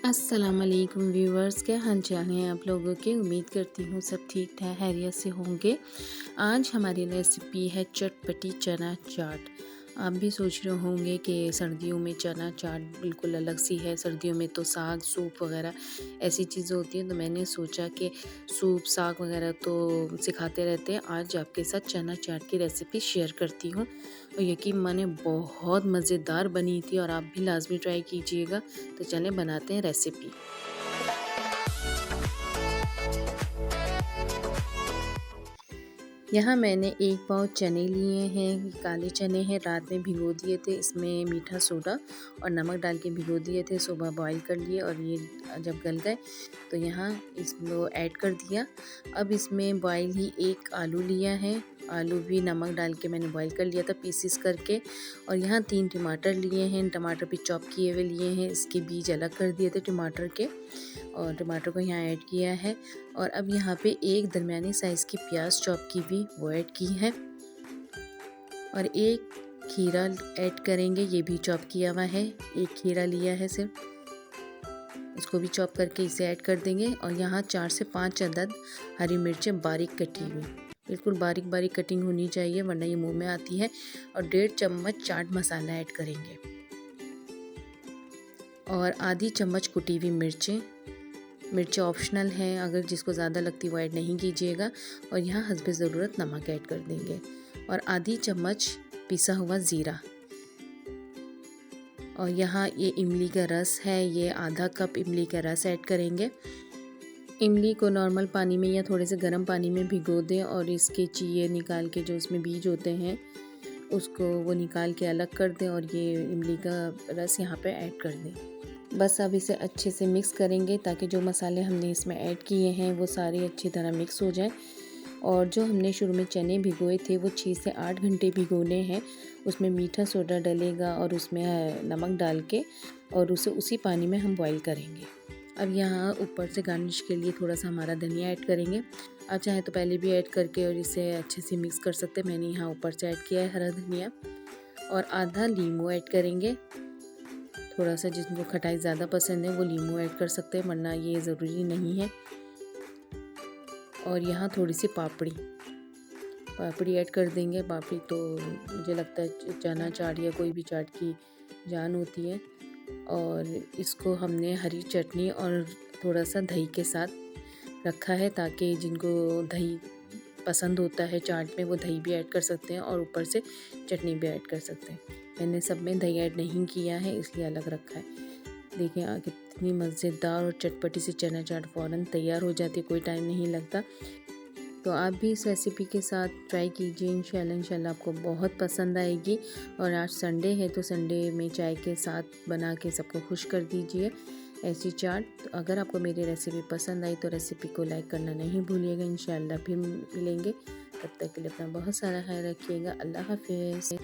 अस्सलाम वालेकुम व्यूवर्स, क्या हाल चाल हैं आप लोगों के। उम्मीद करती हूँ सब ठीक ठाक खैरियत से होंगे। आज हमारी रेसिपी है चटपटी चना चाट। आप भी सोच रहे होंगे कि सर्दियों में चना चाट बिल्कुल अलग सी है। सर्दियों में तो साग सूप वगैरह ऐसी चीज़ें होती हैं, तो मैंने सोचा कि सूप साग वगैरह तो सिखाते रहते हैं, आज आपके साथ चना चाट की रेसिपी शेयर करती हूँ। और यकीन माने बहुत मज़ेदार बनी थी और आप भी लाजमी ट्राई कीजिएगा। तो चलें बनाते हैं रेसिपी। यहाँ मैंने एक पाव चने लिए हैं, काले चने हैं, रात में भिगो दिए थे। इसमें मीठा सोडा और नमक डाल के भिगो दिए थे, सुबह बॉईल कर लिए और ये जब गल गए तो यहाँ इसको ऐड कर दिया। अब इसमें बॉईल ही एक आलू लिया है, आलू भी नमक डाल के मैंने बॉईल कर लिया था पीसेस करके। और यहाँ 3 टमाटर लिए हैं, टमाटर भी चॉप किए हुए लिए हैं, इसके बीज अलग कर दिए थे टमाटर के और टमाटर को यहाँ ऐड किया है। और अब यहाँ पे एक दरमियानी साइज़ की प्याज चॉप की हुई वो ऐड की है और एक खीरा ऐड करेंगे, ये भी चॉप किया हुआ है, एक खीरा लिया है सिर्फ, इसको भी चॉप करके इसे ऐड कर देंगे। और यहाँ 4 से 5 अदद हरी मिर्चें बारीक कटी हुई, बिल्कुल बारीक बारीक कटिंग होनी चाहिए वरना ये मुंह में आती है। और 1.5 चम्मच चाट मसाला ऐड करेंगे और आधी चम्मच कुटी हुई मिर्चें ऑप्शनल हैं, अगर जिसको ज़्यादा लगती वो ऐड नहीं कीजिएगा। और यहाँ हस्बे ज़रूरत नमक ऐड कर देंगे और आधी चम्मच पिसा हुआ ज़ीरा। और यहाँ ये इमली का रस है, ये आधा कप इमली का रस ऐड करेंगे। इमली को नॉर्मल पानी में या थोड़े से गर्म पानी में भिगो दें और इसके चीए निकाल के जो उसमें बीज होते हैं उसको वो निकाल के अलग कर दें और ये इमली का रस यहाँ पे ऐड कर दें। बस अब इसे अच्छे से मिक्स करेंगे ताकि जो मसाले हमने इसमें ऐड किए हैं वो सारे अच्छी तरह मिक्स हो जाएं। और जो हमने शुरू में चने भिगोए थे वो 6 से 8 घंटे भिगोने हैं, उसमें मीठा सोडा डलेगा और उसमें नमक डाल के और उसे उसी पानी में हम बॉईल करेंगे। अब यहाँ ऊपर से गार्निश के लिए थोड़ा सा हमारा धनिया ऐड करेंगे। आप चाहें तो पहले भी ऐड करके और इसे अच्छे से मिक्स कर सकते हैं, मैंने यहाँ ऊपर से ऐड किया है हरा धनिया। और आधा नींबू ऐड करेंगे, थोड़ा सा जिसको खटाई ज़्यादा पसंद है वो नींबू ऐड कर सकते हैं वरना ये ज़रूरी नहीं है। और यहाँ थोड़ी सी पापड़ी ऐड कर देंगे। पापड़ी तो मुझे लगता है चना चाट या कोई भी चाट की जान होती है। और इसको हमने हरी चटनी और थोड़ा सा दही के साथ रखा है ताकि जिनको दही पसंद होता है चाट में वो दही भी ऐड कर सकते हैं और ऊपर से चटनी भी ऐड कर सकते हैं। मैंने सब में दही ऐड नहीं किया है इसलिए अलग रखा है। देखिए कितनी मज़ेदार और चटपटी सी चना चाट फ़ौरन तैयार हो जाती है, कोई टाइम नहीं लगता। तो आप भी इस रेसिपी के साथ ट्राई कीजिए, इंशाल्लाह आपको बहुत पसंद आएगी। और आज संडे है तो संडे में चाय के साथ बना के सबको खुश कर दीजिए ऐसी चाट। तो अगर आपको मेरी रेसिपी पसंद आई तो रेसिपी को लाइक करना नहीं भूलिएगा। इंशाल्लाह फिर मिलेंगे, तब तक के लिए अपना बहुत सारा ख्याल रखिएगा। अल्लाह हाफिज़।